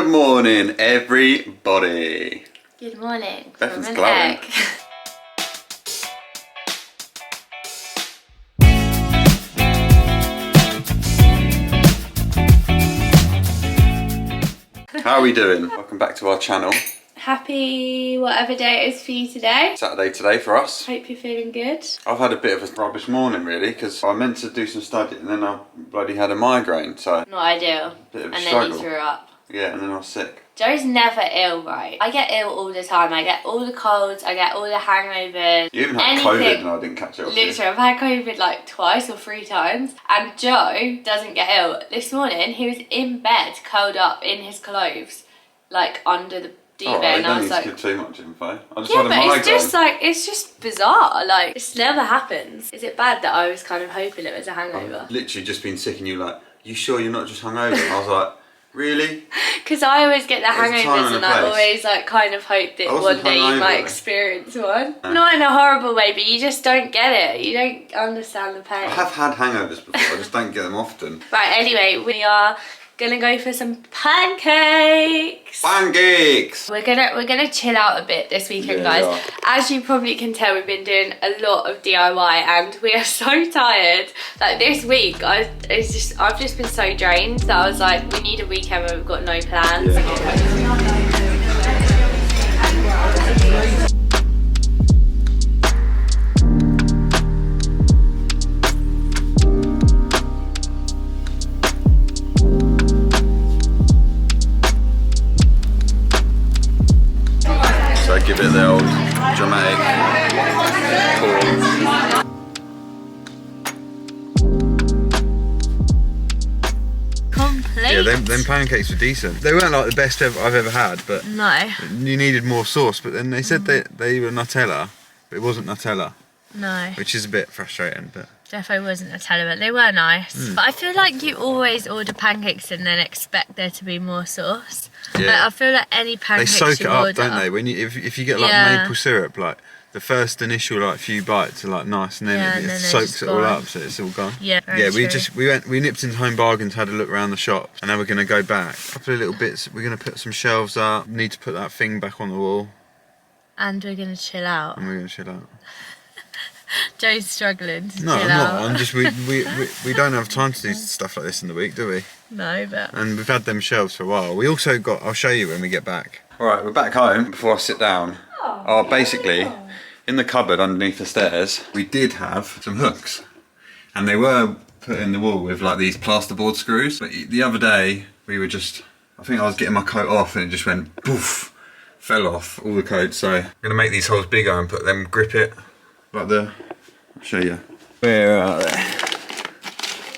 Good morning, everybody. Good morning. Bethan's glowing. How are we doing? Welcome back to our channel. Happy whatever day it is for you today. Saturday today for us. Hope you're feeling good. I've had a bit of a rubbish morning really, because I meant to do some studying and then I bloody had a migraine, so... Not ideal. Bit of a and struggle. then you threw up. Yeah, and then I was sick. Joe's never ill, right? I get ill all the time. I get all the colds, I get all the hangovers. You even had COVID and I didn't catch it off you. Literally, I've had COVID like twice or 3 times. And Joe doesn't get ill. This morning, he was in bed, curled up in his clothes, like under the duvet. Alright, and I was like, don't need to give too much info. I just yeah, had a but migraine. it's just like, it's just bizarre. Like, this never happens. Is it bad that I was kind of hoping it was a hangover? I've literally just been sick and you like, you sure you're not just hungover? And I was like, really? Because I always get the hangovers and I place. always like kind of hope that one day you might experience one. No. Not in a horrible way, but you just don't get it. You don't understand the pain. I have had hangovers before, I just don't get them often. Right, anyway, we are gonna go for some pancakes. Pancakes! We're gonna chill out a bit this weekend, Yeah, guys. As you probably can tell, we've been doing a lot of DIY and we are so tired. Like this week, I've just been so drained that I was like, we need a weekend where we've got no plans. Yeah. So give it the old dramatic pause. Complete. Yeah, them pancakes were decent. They weren't like the best I've ever had, but No. you needed more sauce. But then they said they were Nutella, but it wasn't Nutella, No. which is a bit frustrating. But Defo wasn't Nutella, but they were nice. But I feel like you always order pancakes and then expect there to be more sauce. yeah, Like, I feel like any they pancakes soak it you up, order, don't they? When you if you get like Yeah. maple syrup, like the first initial like few bites are like nice, and then Yeah, it and then it's soaks just it all gone. up, so it's all gone. Yeah, very Yeah, true. we nipped into Home Bargains, had a look around the shop, and now we're gonna go back. A couple of little bits. We're gonna put some shelves up. Need to put that thing back on the wall, And we're gonna chill out. and we're gonna chill out. Joe's struggling to No, chill I'm out. not. I'm just we don't have time to do stuff like this in the week, do we? No, but And we've had them shelves for a while. We also got. I'll show you when we get back. All right, we're back home. Before I sit down, basically. In the cupboard underneath the stairs, we did have some hooks, and they were put in the wall with like these plasterboard screws. But the other day, we were just, I think I was getting my coat off and it just went poof, fell off all the coat. So I'm gonna make these holes bigger and put them, grip it like I'll show you. Where are they?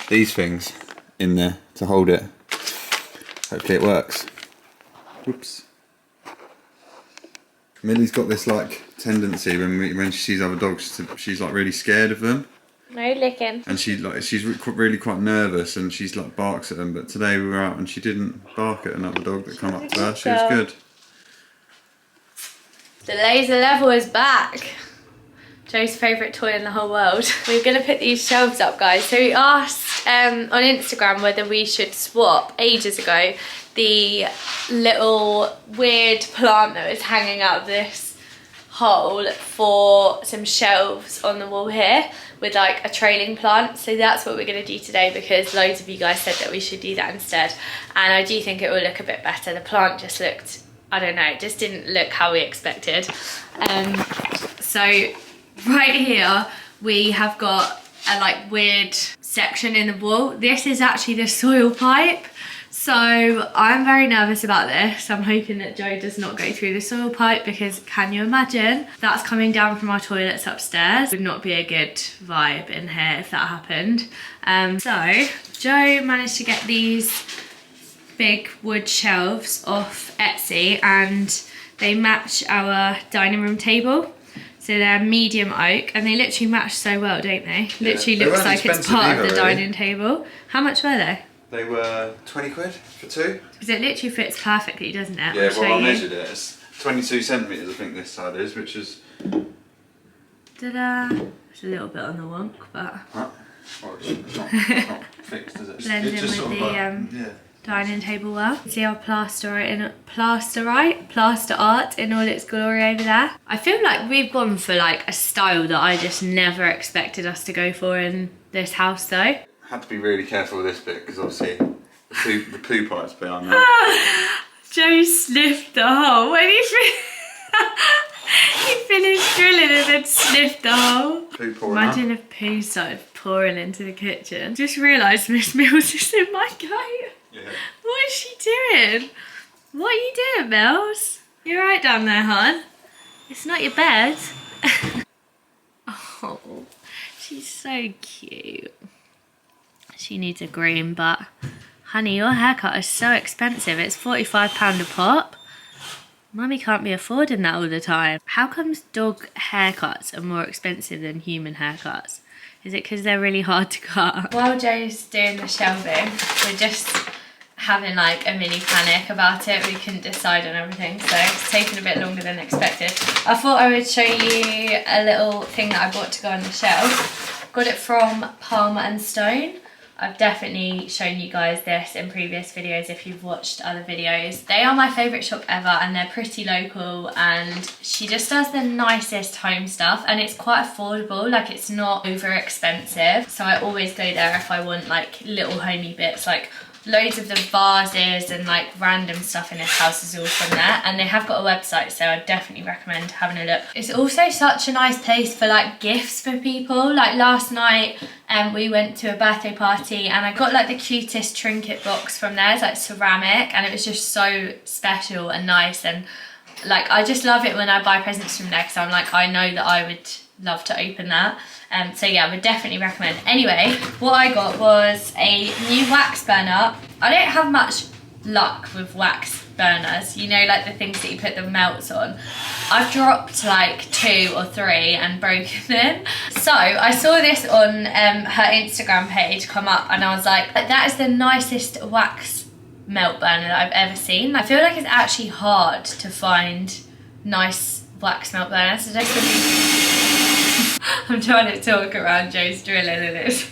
These things in there to hold it. Hopefully it works. Whoops. Millie's got this like tendency when she sees other dogs, she's like really scared of them, no licking. and she's really quite nervous, and she's like barks at them. But today we were out and she didn't bark at another dog that come up to her. She was good. The laser level is back. Joe's favourite toy in the whole world. We're gonna put these shelves up, guys. So we asked on Instagram whether we should swap ages ago the little weird plant that was hanging out of this hole for some shelves on the wall here with like a trailing plant. So that's what we're going to do today, because loads of you guys said that we should do that instead, and I do think it will look a bit better. The plant just looked, I don't know, it just didn't look how we expected. So right here we have got a like weird section in the wall. This is actually the soil pipe. So I'm very nervous about this. I'm hoping that Joe does not go through the soil pipe, because can you imagine? That's coming down from our toilets upstairs. Would not be a good vibe in here if that happened. So Joe managed to get these big wood shelves off Etsy, and they match our dining room table. So they're medium oak, and they literally match so well, don't they? Yeah. Literally They looks weren't like it's expensive part of either, the really. dining table. How much were they? They were 20 quid for 2. Because it literally fits perfectly, doesn't it? Yeah, I'll show well I you. measured it. It's 22 centimetres I think this side is, which is... Ta-da! It's a little bit on the wonk, but... Huh? Well, it's not fixed, is it? Blend It's in just with sort of the, like, yeah. dining table well. See our plaster art in all its glory over there. I feel like we've gone for like a style that I just never expected us to go for in this house though. I had to be really careful with this bit because obviously the poo pipe's behind there. Joe sniffed the hole when he finished drilling and then sniffed the hole. Poo pouring Imagine if poo started pouring into the kitchen. Just realised Miss Mills is in my coat. Yeah. What is she doing? What are you doing, Mills? You right down there, hon? It's not your bed. Oh, she's so cute. She needs a groom, but honey, your haircut is so expensive. It's £45 a pop. Mummy can't be affording that all the time. How comes dog haircuts are more expensive than human haircuts? Is it because they're really hard to cut? While Joe's doing the shelving, we're just having like a mini panic about it. We couldn't decide on everything, so it's taken a bit longer than expected. I thought I would show you a little thing that I bought to go on the shelf. Got it from Palmer and Stone. I've definitely shown you guys this in previous videos if you've watched other videos. They are my favourite shop ever and they're pretty local, and she just does the nicest home stuff and it's quite affordable, like it's not over expensive. So I always go there if I want like little homey bits, like loads of the vases and like random stuff in this house is all from there, and they have got a website, so I definitely recommend having a look. It's also such a nice place for like gifts for people. Like last night we went to a birthday party and I got like the cutest trinket box from there. It's like ceramic and it was just so special and nice, and like I just love it when I buy presents from there because I'm like, I know that I would love to open that. So yeah, I would definitely recommend. Anyway, what I got was a new wax burner. I don't have much luck with wax burners, you know, like the things that you put the melts on. I've dropped like 2 or 3 and broken them. So I saw this on her Instagram page come up and I was like, that is the nicest wax melt burner that I've ever seen. I feel like it's actually hard to find nice wax melt burners. So I'm trying to talk around Joe's drilling and it's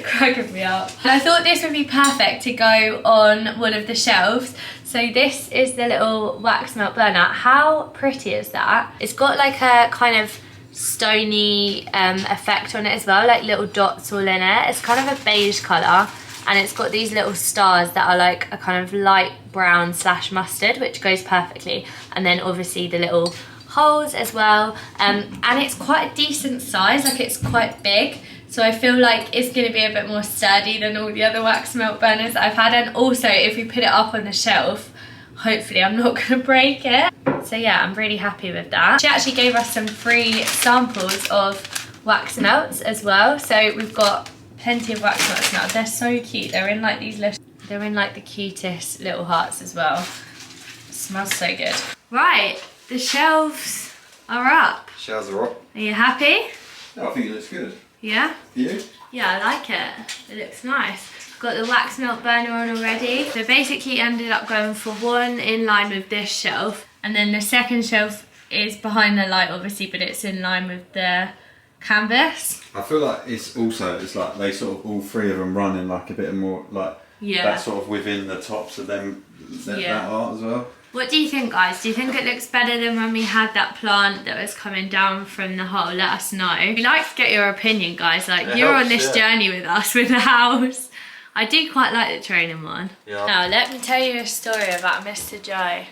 cracking me up. And I thought this would be perfect to go on one of the shelves. So this is the little wax melt burner. How pretty is that? It's got like a kind of stony effect on it as well, like little dots all in it. It's kind of a beige colour and it's got these little stars that are like a kind of light brown / mustard, which goes perfectly. And then obviously the little holes as well, and it's quite a decent size, like it's quite big, so I feel like it's going to be a bit more sturdy than all the other wax melt burners that I've had. And also if we put it up on the shelf, hopefully I'm not going to break it. So yeah, I'm really happy with that. She actually gave us some free samples of wax melts as well, so we've got plenty of wax melts now. They're so cute. They're in like these little, they're in like the cutest little hearts as well. It smells so good. Right, the shelves are up. Shelves are up. Are you happy? No, I think it looks good. Yeah? You? Yeah, I like it. It looks nice. Got the wax melt burner on already. So basically ended up going for one in line with this shelf, and then the second shelf is behind the light obviously, but it's in line with the canvas. I feel like it's like they sort of all 3 of them run in like a bit more like that sort of within the tops of them, that art as well. What do you think, guys? Do you think it looks better than when we had that plant that was coming down from the hole? Let us know. We'd like to get your opinion, guys. Like, you're on this journey with us with the house. I do quite like the training one. Yeah. Now, let me tell you a story about Mr. Joe.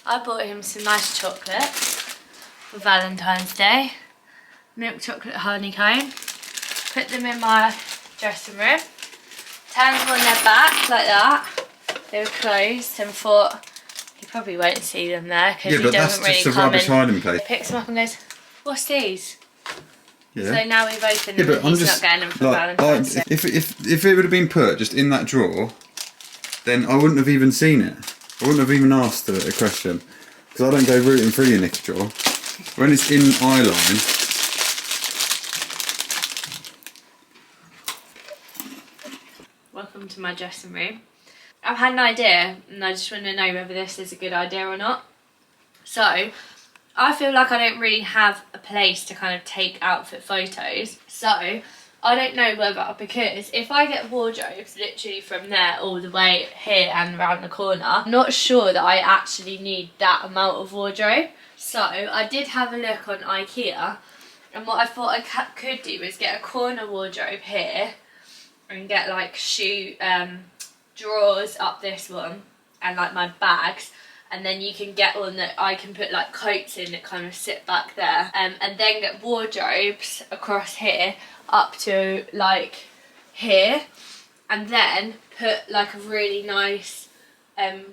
I bought him some nice chocolate for Valentine's Day. Milk chocolate honeycomb. Put them in my dressing room. Turned them on their back like that. They were closed, and thought, you probably won't see them there because he doesn't really come in. Yeah, but that's just a rubbish hiding place. Picks them up and goes, what's these? Yeah. So now we've opened them, and he's not getting them for Valentine's Day. If it would have been put just in that drawer, then I wouldn't have even seen it. I wouldn't have even asked a question, because I don't go rooting through your Nicky drawer. When it's in eye line. Welcome to my dressing room. I've had an idea and I just want to know whether this is a good idea or not. So, I feel like I don't really have a place to kind of take outfit photos. So, I don't know whether, because if I get wardrobes literally from there all the way here and around the corner, I'm not sure that I actually need that amount of wardrobe. So I did have a look on IKEA, and what I thought I could do is get a corner wardrobe here and get like shoe drawers up this one and like my bags, and then you can get one that I can put like coats in that kind of sit back there, and then get wardrobes across here up to like here, and then put like a really nice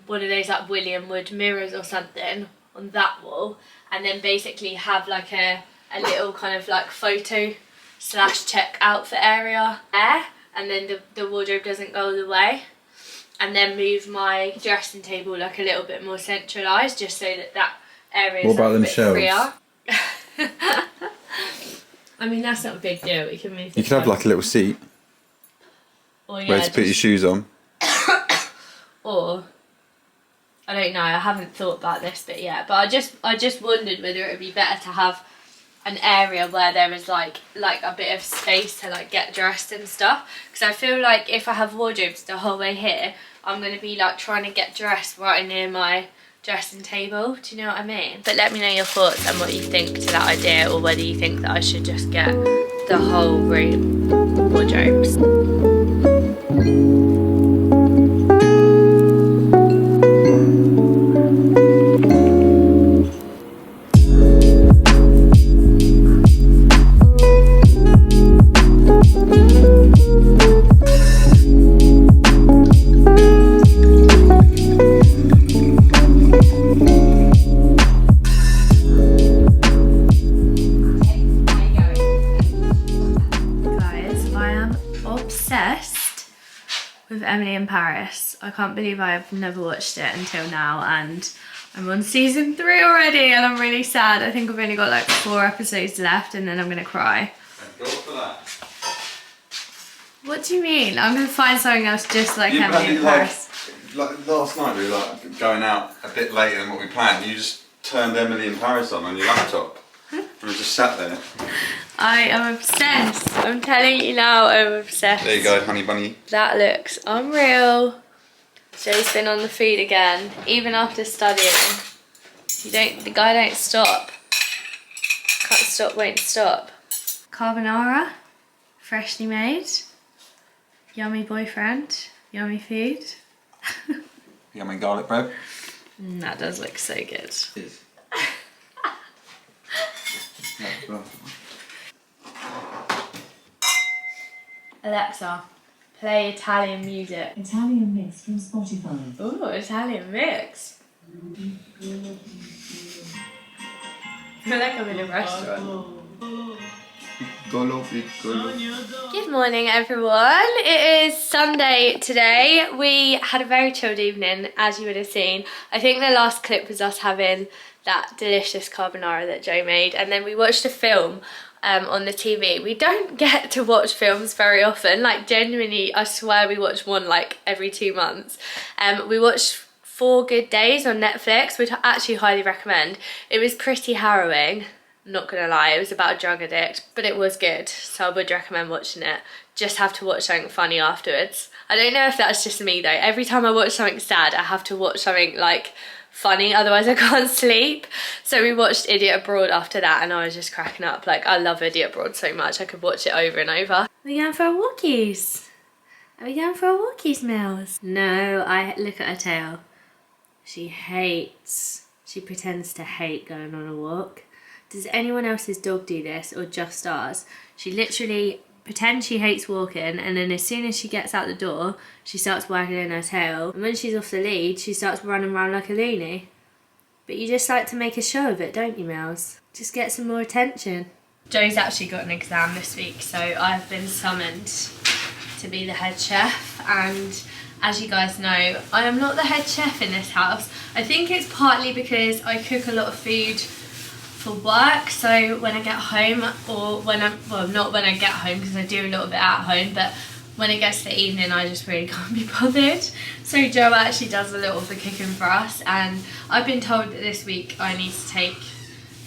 one of those like William Wood mirrors or something on that wall, and then basically have like a little kind of like photo / check outfit area there, and then the wardrobe doesn't go all the way, and then move my dressing table like a little bit more centralised, just so that area is a bit freer. I mean, that's not a big deal. We can move. You could have like a little seat where to put your shoes on. Or I don't know. I haven't thought about this bit yet, but I just wondered whether it would be better to have an area where there is like a bit of space to like get dressed and stuff, because I feel like if I have wardrobes the whole way here, I'm going to be like trying to get dressed right near my dressing table. Do you know what I mean? But let me know your thoughts and what you think to that idea, or whether you think that I should just get the whole room wardrobes. With Emily in Paris. I can't believe I've never watched it until now, and I'm on season 3 already, and I'm really sad. I think I've only got like 4 episodes left, and then I'm gonna cry. Go for that. What do you mean? I'm gonna find something else just like Emily in Paris. Like last night we were like going out a bit later than what we planned. You just turned Emily in Paris on your laptop and we just sat there. I am obsessed. I'm telling you now, I'm obsessed. There you go, honey bunny. That looks unreal. Joe's been on the food again, even after studying. The guy don't stop. Can't stop, won't stop. Carbonara, freshly made. Yummy boyfriend, yummy food. Yummy garlic bread. That does look so good. It is. Alexa, play Italian music. Italian mix from Spotify. Ooh, Italian mix. I feel like I'm in a restaurant. Good morning, everyone. It is Sunday today. We had a very chilled evening, as you would have seen. I think the last clip was us having that delicious carbonara that Joe made, and then we watched a film on the TV. We don't get to watch films very often, like genuinely, I swear we watch one like every 2 months. We watched 4 Good Days on Netflix, which I actually highly recommend. It was pretty harrowing, not gonna lie. It was about a drug addict, but it was good, so I would recommend watching it. Just have to watch something funny afterwards. I don't know if that's just me though. Every time I watch something sad, I have to watch something like funny, otherwise I can't sleep. So we watched Idiot Abroad after that, and I was just cracking up. Like, I love Idiot Abroad so much, I could watch it over and over. Are we going for a walkies? Are we going for a walkies, Mills? No, I look at her tail. She pretends to hate going on a walk. Does anyone else's dog do this, or just ours? She literally pretends she hates walking, and then as soon as she gets out the door, she starts waggling her tail, and when she's off the lead, she starts running around like a loony. But you just like to make a show of it, don't you, Mills? Just get some more attention. Joe's actually got an exam this week, so I've been summoned to be the head chef, and as you guys know, I am not the head chef in this house. I think it's partly because I cook a lot of food for work, so when I get home, or not when I get home, because I do a lot of it at home, but when it gets to the evening I just really can't be bothered. So Joe actually does a lot of the cooking for us, and I've been told that this week I need to take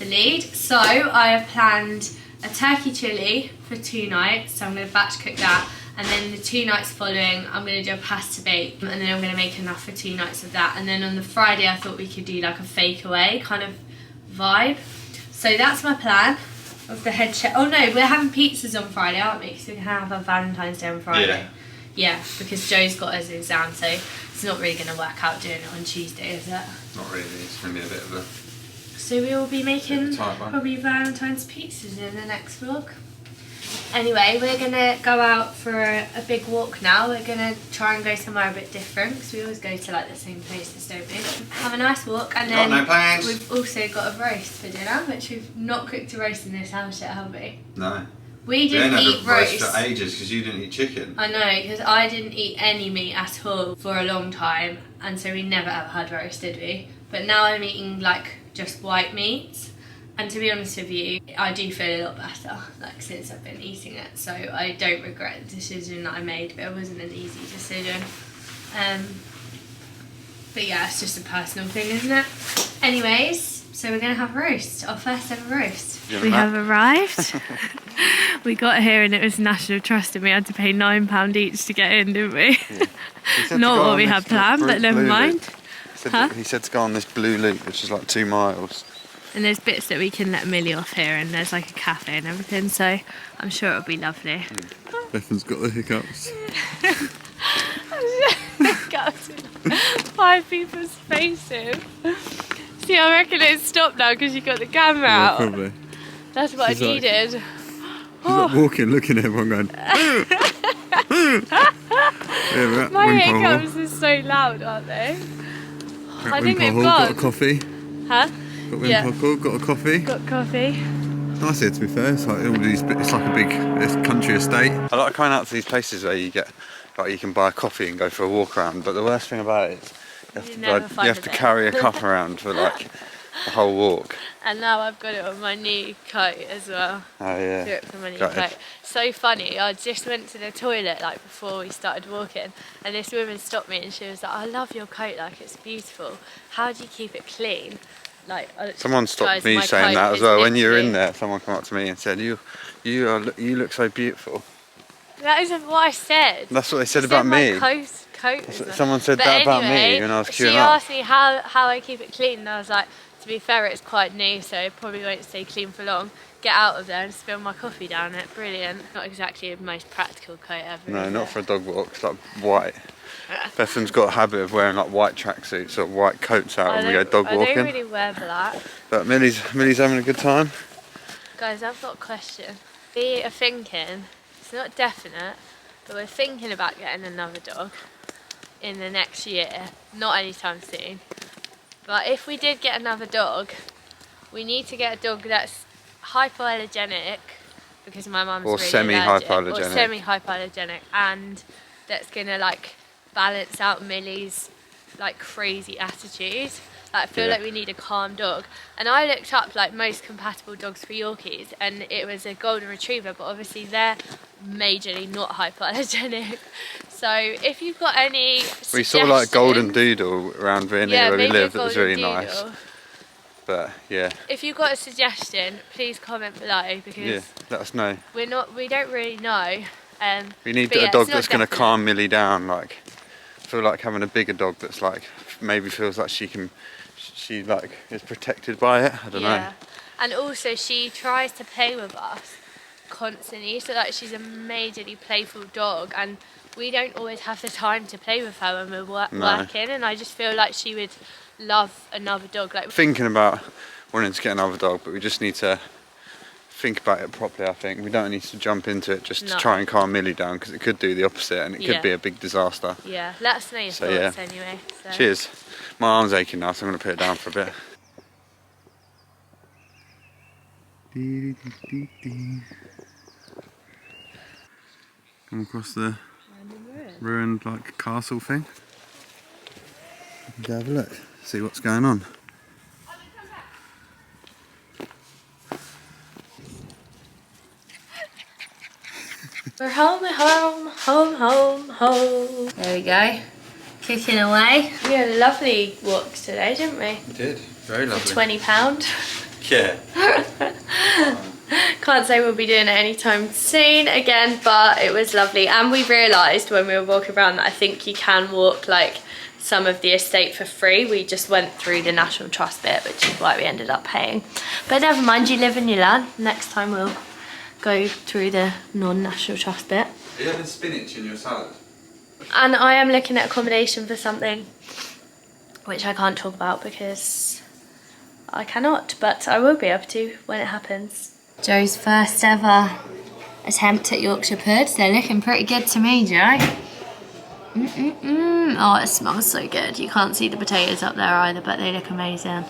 the lead. So I have planned a turkey chilli for 2 nights, so I'm going to batch cook that, and then the 2 nights following I'm going to do a pasta bake, and then I'm going to make enough for 2 nights of that, and then on the Friday I thought we could do like a fake away kind of vibe. So that's my plan of the head chef. Oh no, we're having pizzas on Friday, aren't we? Because we can have a Valentine's Day on Friday. Yeah, because Joe's got his exam, so it's not really going to work out doing it on Tuesday, is it? Not really, it's going to be a bit of a... So we will be making tight one. probably Valentine's pizzas in the next vlog. Anyway, we're going to go out for a big walk now. We're going to try and go somewhere a bit different, because we always go to like the same places, don't we? Have a nice walk, and then no plans. We've also got a roast for dinner, which we've not cooked a roast in this house yet, have we? No. We didn't eat roast for ages because you didn't eat chicken. I know, because I didn't eat any meat at all for a long time, and so we never ever had roast, did we? But now I'm eating like just white meat, and to be honest with you, I do feel a lot better like since I've been eating it, so I don't regret the decision that I made, but it wasn't an easy decision. But yeah, it's just a personal thing, isn't it? Anyways, so we're gonna have roast, our first ever roast. We have arrived. We got here and it was National Trust, and we had to pay £9 each to get in, didn't we? Yeah. Not what we had planned, but never mind. He said to go on this blue loop, which is like 2 miles. And there's bits that we can let Millie off here, and there's like a cafe and everything, so I'm sure it'll be lovely. Bethan's got the hiccups. Five people's faces. See, I reckon it's stopped now because you got the camera out. Probably. That's what I needed. She's like walking, looking at everyone going. Yeah, my hiccups are so loud, aren't they? I think they've gone. Got a coffee. Huh? Got Wimpole, got a coffee. Got coffee. Nice here, to be fair. It's like all these. It's like a big country estate. I like going out to these places where you get, like, you can buy a coffee and go for a walk around. But the worst thing about it is you have to carry a cup around for like the whole walk. And now I've got it on my new coat as well. Oh yeah. Do it for my new coat. So funny. I just went to the toilet like before we started walking, and this woman stopped me and she was like, "I love your coat. Like, it's beautiful. How do you keep it clean?" Like, someone stopped me saying that as well. When you were in there, someone came up to me and said, "You look so beautiful." That isn't what I said. That's what they said about me. Coat someone said that about me when I was queuing up. She asked me how I keep it clean, and I was like, to be fair, it's quite new, so it probably won't stay clean for long. Get out of there and spill my coffee down it. Brilliant. Not exactly the most practical coat ever. No, not for a dog walk. It's like white. Bethan's got a habit of wearing like white tracksuits or white coats out when we go dog walking. I don't really wear black. But Millie's having a good time. Guys, I've got a question. We are thinking, it's not definite, but we're thinking about getting another dog in the next year. Not anytime soon. But if we did get another dog, we need to get a dog that's hypoallergenic, because my mum's really semi-hypoallergenic. Or semi-hypoallergenic, and that's gonna like balance out Millie's like crazy attitude. Like, I feel like we need a calm dog. And I looked up like most compatible dogs for Yorkies, and it was a golden retriever, but obviously they're majorly not hypoallergenic. So if you've got any we saw like golden doodle around near where we lived. It was really nice. But yeah, if you've got a suggestion, please comment below, because let us know. We don't really know. We need a dog that's going to calm Millie down. Like, I feel like having a bigger dog that's like maybe feels like she like is protected by it. I don't know. And also she tries to play with us constantly, so like she's a majorly playful dog, and we don't always have the time to play with her when we're working, and I just feel like she would love another dog. Like, thinking about wanting to get another dog, but we just need to think about it properly. I think we don't need to jump into it just to try and calm Millie down, because it could do the opposite and it could be a big disaster. Yeah, let us know your thoughts anyway. So. Cheers. My arm's aching now, so I'm going to put it down for a bit. Come across the ruined like castle thing. Have a look, see what's going on. We're home. There we go. Kicking away. We had a lovely walk today, didn't we? We did, very lovely. For £20. Yeah. Can't say we'll be doing it anytime soon again, but it was lovely. And we realised when we were walking around that I think you can walk like some of the estate for free. We just went through the National Trust bit, which is why we ended up paying. But never mind, you live and you learn. Next time we'll go through the non-National Trust bit. Are you having spinach in your salad? And I am looking at accommodation for something which I can't talk about because I cannot, but I will be able to when it happens. Joe's first ever attempt at Yorkshire puds. They're looking pretty good to me, Joe. Oh, it smells so good. You can't see the potatoes up there either, but they look amazing.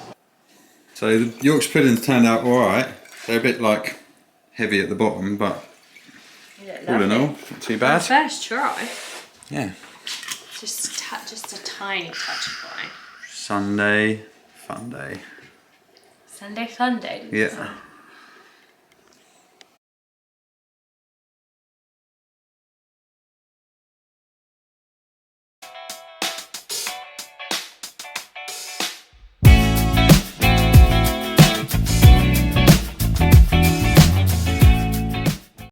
So the Yorkshire puddings turned out alright. They're a bit like heavy at the bottom, but all in all, not too bad. First try. Yeah. Just a tiny touch of wine. Sunday, fun day. Sunday fun day. Yeah.